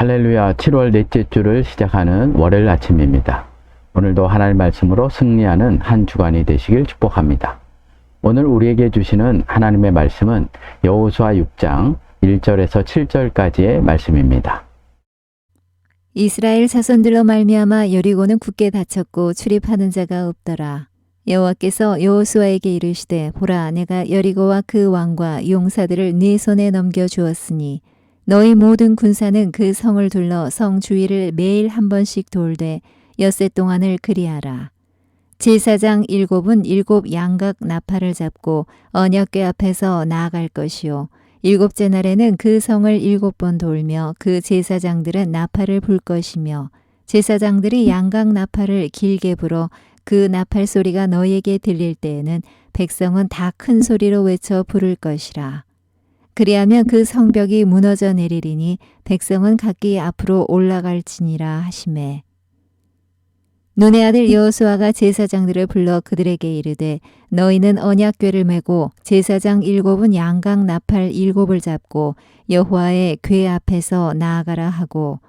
할렐루야, 7월 넷째 주를 시작하는 월요일 아침입니다. 오늘도 하나님의 말씀으로 승리하는 한 주간이 되시길 축복합니다. 오늘 우리에게 주시는 하나님의 말씀은 여호수아 6장 1절에서 7절까지의 말씀입니다. 이스라엘 자손들로 말미암아 여리고는 굳게 닫혔고 출입하는 자가 없더라. 여호와께서 여호수아에게 이르시되 보라, 내가 여리고와 그 왕과 용사들을 네 손에 넘겨 주었으니 너희 모든 군사는 그 성을 둘러 성 주위를 매일 한 번씩 돌되 엿새 동안을 그리하라. 제사장 7은 7 양각 나팔을 잡고 언약궤 앞에서 나아갈 것이요, 7째 날에는 그 성을 7번 돌며 그 제사장들은 나팔을 불 것이며, 제사장들이 양각 나팔을 길게 불어 그 나팔 소리가 너희에게 들릴 때에는 백성은 다 큰 소리로 외쳐 부를 것이라. 그리하면 그 성벽이 무너져 내리리니 백성은 각기 앞으로 올라갈지니라 하시매. 눈의 아들 여호수아가 제사장들을 불러 그들에게 이르되 너희는 언약궤를 메고 제사장 7은 양각 나팔 7을 잡고 여호와의 궤 앞에서 나아가라 하고,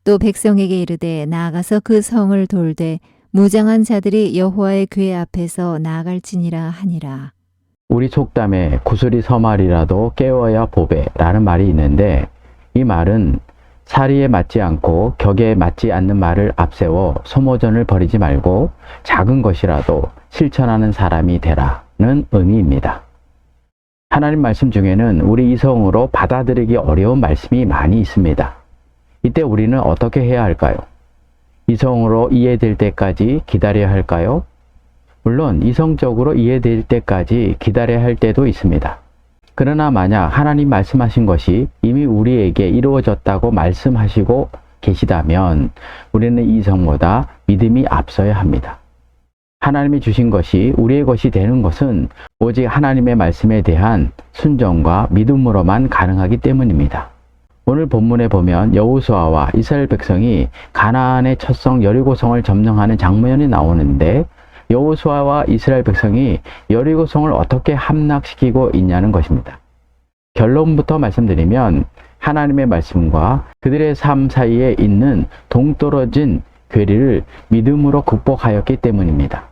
또 백성에게 이르되 나아가서 그 성을 돌되 무장한 자들이 여호와의 궤 앞에서 나아갈지니라 하니라. 우리 속담에 구슬이 서말이라도 깨워야 보배라는 말이 있는데, 이 말은 사리에 맞지 않고 격에 맞지 않는 말을 앞세워 소모전을 벌이지 말고 작은 것이라도 실천하는 사람이 되라는 의미입니다. 하나님 말씀 중에는 우리 이성으로 받아들이기 어려운 말씀이 많이 있습니다. 이때 우리는 어떻게 해야 할까요? 이성으로 이해될 때까지 기다려야 할까요? 물론 이성적으로 이해될 때까지 기다려야 할 때도 있습니다. 그러나 만약 하나님 말씀하신 것이 이미 우리에게 이루어졌다고 말씀하시고 계시다면 우리는 이성보다 믿음이 앞서야 합니다. 하나님이 주신 것이 우리의 것이 되는 것은 오직 하나님의 말씀에 대한 순종과 믿음으로만 가능하기 때문입니다. 오늘 본문에 보면 여호수아와 이스라엘 백성이 가나안의 첫 성 여리고성을 점령하는 장면이 나오는데, 여호수아와 이스라엘 백성이 여리고성을 어떻게 함락시키고 있냐는 것입니다. 결론부터 말씀드리면 하나님의 말씀과 그들의 삶 사이에 있는 동떨어진 괴리를 믿음으로 극복하였기 때문입니다.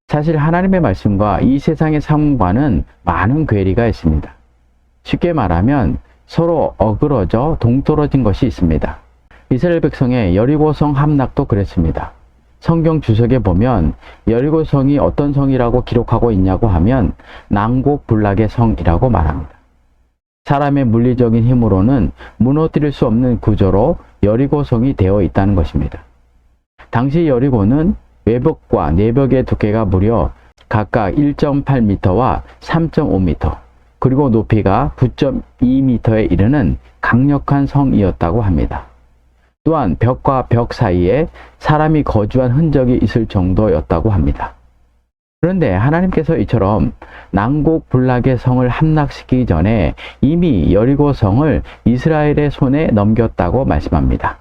사실 하나님의 말씀과 이 세상의 삶과는 많은 괴리가 있습니다. 쉽게 말하면 서로 어그러져 동떨어진 것이 있습니다. 이스라엘 백성의 여리고성 함락도 그랬습니다. 성경 주석에 보면 여리고성이 어떤 성이라고 기록하고 있냐고 하면 난곡불락의 성이라고 말합니다. 사람의 물리적인 힘으로는 무너뜨릴 수 없는 구조로 여리고성이 되어 있다는 것입니다. 당시 여리고는 외벽과 내벽의 두께가 무려 각각 1.8m와 3.5m, 그리고 높이가 9.2m에 이르는 강력한 성이었다고 합니다. 또한 벽과 벽 사이에 사람이 거주한 흔적이 있을 정도였다고 합니다. 그런데 하나님께서 이처럼 난곡불락의 성을 함락시키기 전에 이미 여리고 성을 이스라엘의 손에 넘겼다고 말씀합니다.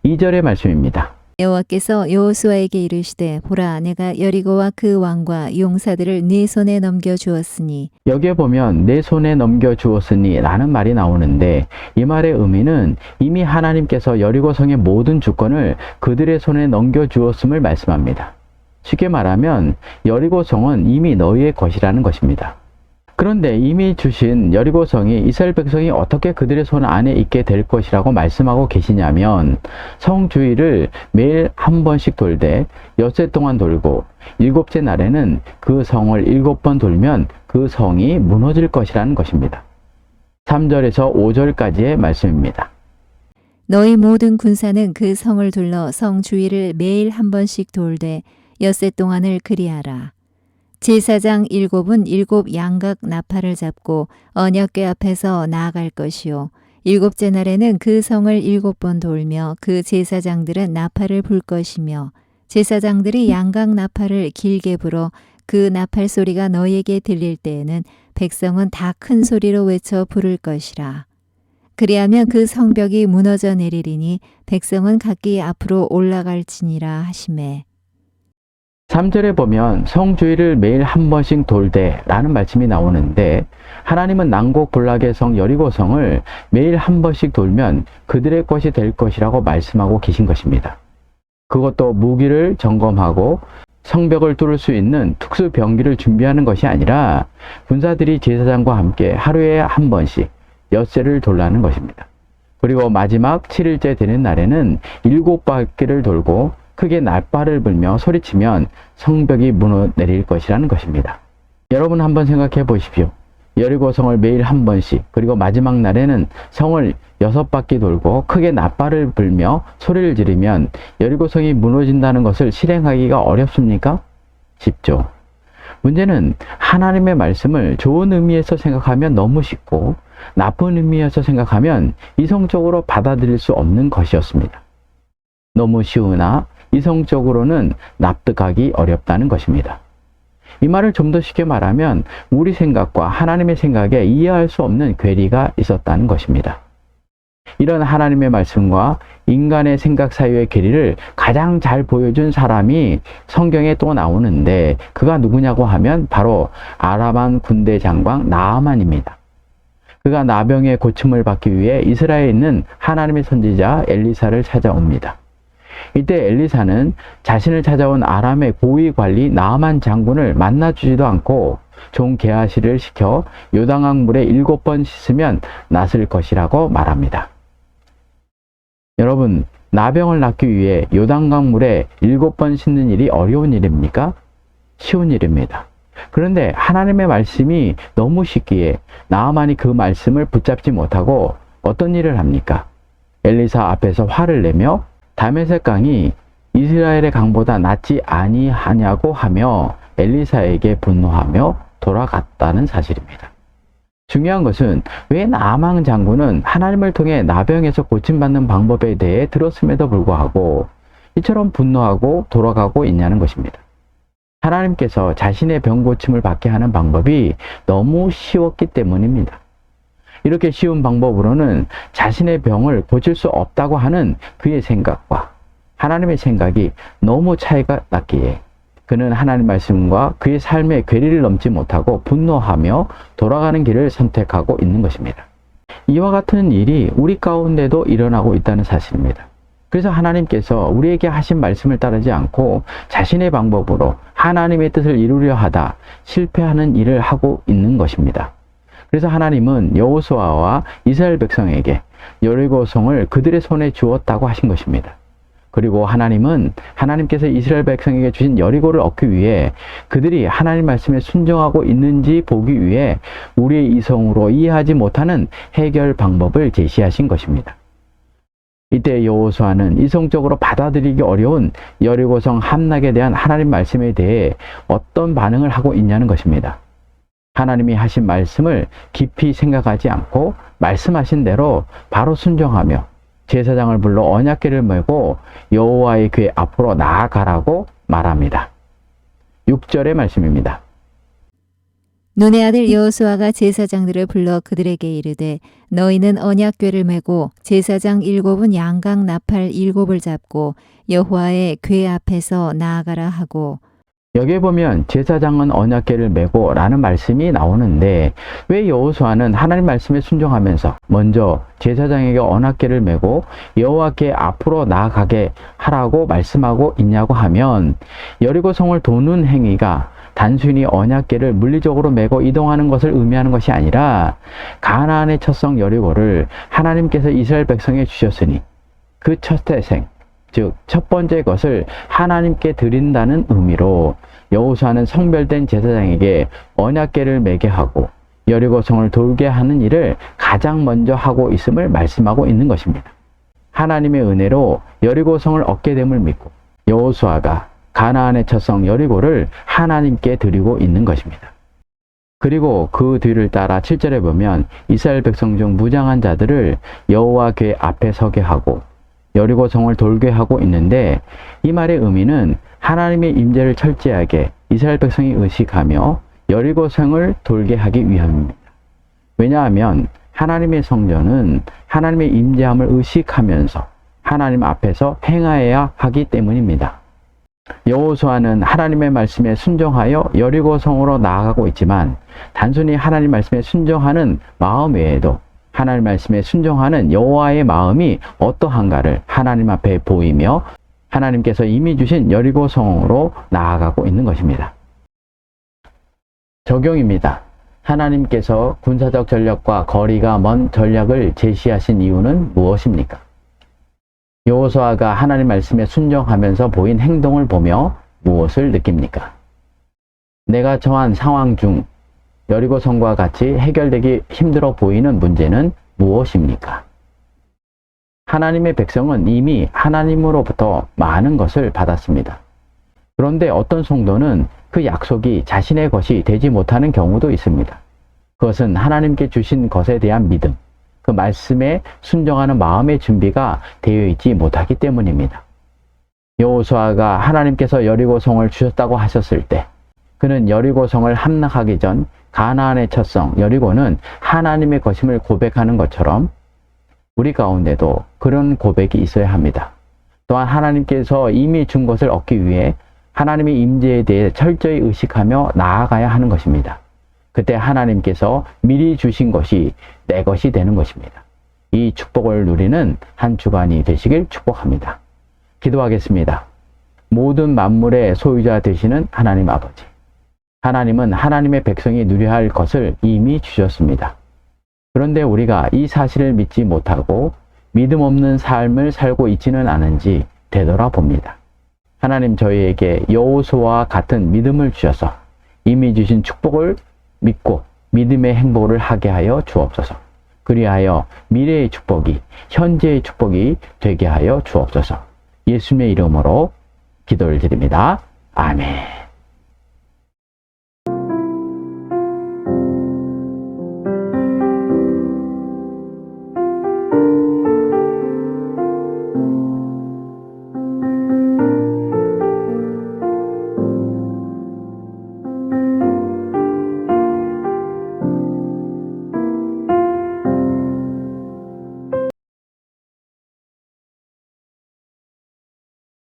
2절의 말씀입니다. 여호와께서 여호수아에게 이르시되 보라, 내가 여리고와 그 왕과 용사들을 네 손에 넘겨 주었으니. 여기에 보면 내 손에 넘겨 주었으니 라는 말이 나오는데, 이 말의 의미는 이미 하나님께서 여리고성의 모든 주권을 그들의 손에 넘겨 주었음을 말씀합니다. 쉽게 말하면 여리고성은 이미 너희의 것이라는 것입니다. 그런데 이미 주신 여리고성이 이스라엘 백성이 어떻게 그들의 손 안에 있게 될 것이라고 말씀하고 계시냐면, 성 주위를 매일 한 번씩 돌되 엿새 동안 돌고 7째 날에는 그 성을 7번 돌면 그 성이 무너질 것이라는 것입니다. 3절에서 5절까지의 말씀입니다. 너희 모든 군사는 그 성을 둘러 성 주위를 매일 한 번씩 돌되 엿새 동안을 그리하라. 제사장 7은 7 양각 나팔을 잡고 언약궤 앞에서 나아갈 것이요, 7째 날에는 그 성을 7번 돌며 그 제사장들은 나팔을 불 것이며, 제사장들이 양각 나팔을 길게 불어 그 나팔 소리가 너희에게 들릴 때에는 백성은 다 큰 소리로 외쳐 부를 것이라. 그리하면 그 성벽이 무너져 내리리니 백성은 각기 앞으로 올라갈지니라 하시매. 3절에 보면 성주의를 매일 한 번씩 돌되 라는 말씀이 나오는데, 하나님은 난곡불락의 성 여리고성을 매일 한 번씩 돌면 그들의 것이 될 것이라고 말씀하고 계신 것입니다. 그것도 무기를 점검하고 성벽을 뚫을 수 있는 특수 병기를 준비하는 것이 아니라 군사들이 제사장과 함께 하루에 한 번씩 엿새를 돌라는 것입니다. 그리고 마지막 7일째 되는 날에는 7바퀴를 돌고 크게 날발을 불며 소리치면 성벽이 무너내릴 것이라는 것입니다. 여러분 한번 생각해 보십시오. 여리고성을 매일 한 번씩, 그리고 마지막 날에는 성을 6바퀴 돌고 크게 낫발을 불며 소리를 지르면 여리고성이 무너진다는 것을 실행하기가 어렵습니까? 쉽죠. 문제는 하나님의 말씀을 좋은 의미에서 생각하면 너무 쉽고, 나쁜 의미에서 생각하면 이성적으로 받아들일 수 없는 것이었습니다. 너무 쉬우나 이성적으로는 납득하기 어렵다는 것입니다. 이 말을 좀 더 쉽게 말하면 우리 생각과 하나님의 생각에 이해할 수 없는 괴리가 있었다는 것입니다. 이런 하나님의 말씀과 인간의 생각 사이의 괴리를 가장 잘 보여준 사람이 성경에 또 나오는데, 그가 누구냐고 하면 바로 아람왕 군대 장관 나아만입니다. 그가 나병의 고침을 받기 위해 이스라엘에 있는 하나님의 선지자 엘리사를 찾아옵니다. 이때 엘리사는 자신을 찾아온 아람의 고위 관리 나아만 장군을 만나주지도 않고 종 게하시를 시켜 요단강 물에 7번 씻으면 낫을 것이라고 말합니다. 여러분, 나병을 낫기 위해 요단강 물에 7번 씻는 일이 어려운 일입니까? 쉬운 일입니다. 그런데 하나님의 말씀이 너무 쉽기에 나아만이 그 말씀을 붙잡지 못하고 어떤 일을 합니까? 엘리사 앞에서 화를 내며 다메섹 강이 이스라엘의 강보다 낫지 아니하냐고 하며 엘리사에게 분노하며 돌아갔다는 사실입니다. 중요한 것은 왜 나아만 장군은 하나님을 통해 나병에서 고침받는 방법에 대해 들었음에도 불구하고 이처럼 분노하고 돌아가고 있냐는 것입니다. 하나님께서 자신의 병 고침을 받게 하는 방법이 너무 쉬웠기 때문입니다. 이렇게 쉬운 방법으로는 자신의 병을 고칠 수 없다고 하는 그의 생각과 하나님의 생각이 너무 차이가 났기에 그는 하나님 말씀과 그의 삶의 괴리를 넘지 못하고 분노하며 돌아가는 길을 선택하고 있는 것입니다. 이와 같은 일이 우리 가운데도 일어나고 있다는 사실입니다. 그래서 하나님께서 우리에게 하신 말씀을 따르지 않고 자신의 방법으로 하나님의 뜻을 이루려 하다 실패하는 일을 하고 있는 것입니다. 그래서 하나님은 여호수아와 이스라엘 백성에게 여리고성을 그들의 손에 주었다고 하신 것입니다. 그리고 하나님은 하나님께서 이스라엘 백성에게 주신 여리고를 얻기 위해 그들이 하나님 말씀에 순종하고 있는지 보기 위해 우리의 이성으로 이해하지 못하는 해결 방법을 제시하신 것입니다. 이때 여호수아는 이성적으로 받아들이기 어려운 여리고성 함락에 대한 하나님 말씀에 대해 어떤 반응을 하고 있냐는 것입니다. 하나님이 하신 말씀을 깊이 생각하지 않고 말씀하신 대로 바로 순종하며 제사장을 불러 언약궤를 메고 여호와의 궤 앞으로 나아가라고 말합니다. 6절의 말씀입니다. 눈의 아들 여호수아가 제사장들을 불러 그들에게 이르되 너희는 언약궤를 메고 제사장 7은 양각 나팔 7을 잡고 여호와의 궤 앞에서 나아가라 하고. 여기에 보면 제사장은 언약궤를 메고 라는 말씀이 나오는데 왜 여호수아는 하나님 말씀에 순종하면서 먼저 제사장에게 언약궤를 메고 여호와께 앞으로 나아가게 하라고 말씀하고 있냐고 하면, 여리고성을 도는 행위가 단순히 언약궤를 물리적으로 메고 이동하는 것을 의미하는 것이 아니라 가나안의 첫성 여리고를 하나님께서 이스라엘 백성에 주셨으니 그 첫 태생, 즉 첫 번째 것을 하나님께 드린다는 의미로 여호수아는 성별된 제사장에게 언약궤를 메게 하고 여리고성을 돌게 하는 일을 가장 먼저 하고 있음을 말씀하고 있는 것입니다. 하나님의 은혜로 여리고성을 얻게 됨을 믿고 여호수아가 가나안의 첫성 여리고를 하나님께 드리고 있는 것입니다. 그리고 그 뒤를 따라 7절에 보면 이스라엘 백성 중 무장한 자들을 여호와 궤 앞에 서게 하고 여리고성을 돌게 하고 있는데, 이 말의 의미는 하나님의 임재를 철저하게 이스라엘 백성이 의식하며 여리고성을 돌게 하기 위함입니다. 왜냐하면 하나님의 성전은 하나님의 임재함을 의식하면서 하나님 앞에서 행하여야 하기 때문입니다. 여호수아는 하나님의 말씀에 순종하여 여리고성으로 나아가고 있지만 단순히 하나님 말씀에 순종하는 마음 외에도 하나님 말씀에 순종하는 여호와의 마음이 어떠한가를 하나님 앞에 보이며 하나님께서 이미 주신 여리고성으로 나아가고 있는 것입니다. 적용입니다. 하나님께서 군사적 전략과 거리가 먼 전략을 제시하신 이유는 무엇입니까? 여호수아가 하나님 말씀에 순종하면서 보인 행동을 보며 무엇을 느낍니까? 내가 처한 상황 중 여리고성과 같이 해결되기 힘들어 보이는 문제는 무엇입니까? 하나님의 백성은 이미 하나님으로부터 많은 것을 받았습니다. 그런데 어떤 성도는 그 약속이 자신의 것이 되지 못하는 경우도 있습니다. 그것은 하나님께 주신 것에 대한 믿음, 그 말씀에 순종하는 마음의 준비가 되어 있지 못하기 때문입니다. 여호수아가 하나님께서 여리고성을 주셨다고 하셨을 때 그는 여리고성을 함락하기 전 가나안의 첫성 여리고는 하나님의 것임을 고백하는 것처럼 우리 가운데도 그런 고백이 있어야 합니다. 또한 하나님께서 이미 준 것을 얻기 위해 하나님의 임재에 대해 철저히 의식하며 나아가야 하는 것입니다. 그때 하나님께서 미리 주신 것이 내 것이 되는 것입니다. 이 축복을 누리는 한 주간이 되시길 축복합니다. 기도하겠습니다. 모든 만물의 소유자 되시는 하나님 아버지. 하나님은 하나님의 백성이 누려야 할 것을 이미 주셨습니다. 그런데 우리가 이 사실을 믿지 못하고 믿음 없는 삶을 살고 있지는 않은지 되돌아봅니다. 하나님 저희에게 여호수아와 같은 믿음을 주셔서 이미 주신 축복을 믿고 믿음의 행보를 하게 하여 주옵소서. 그리하여 미래의 축복이 현재의 축복이 되게 하여 주옵소서. 예수님의 이름으로 기도를 드립니다. 아멘.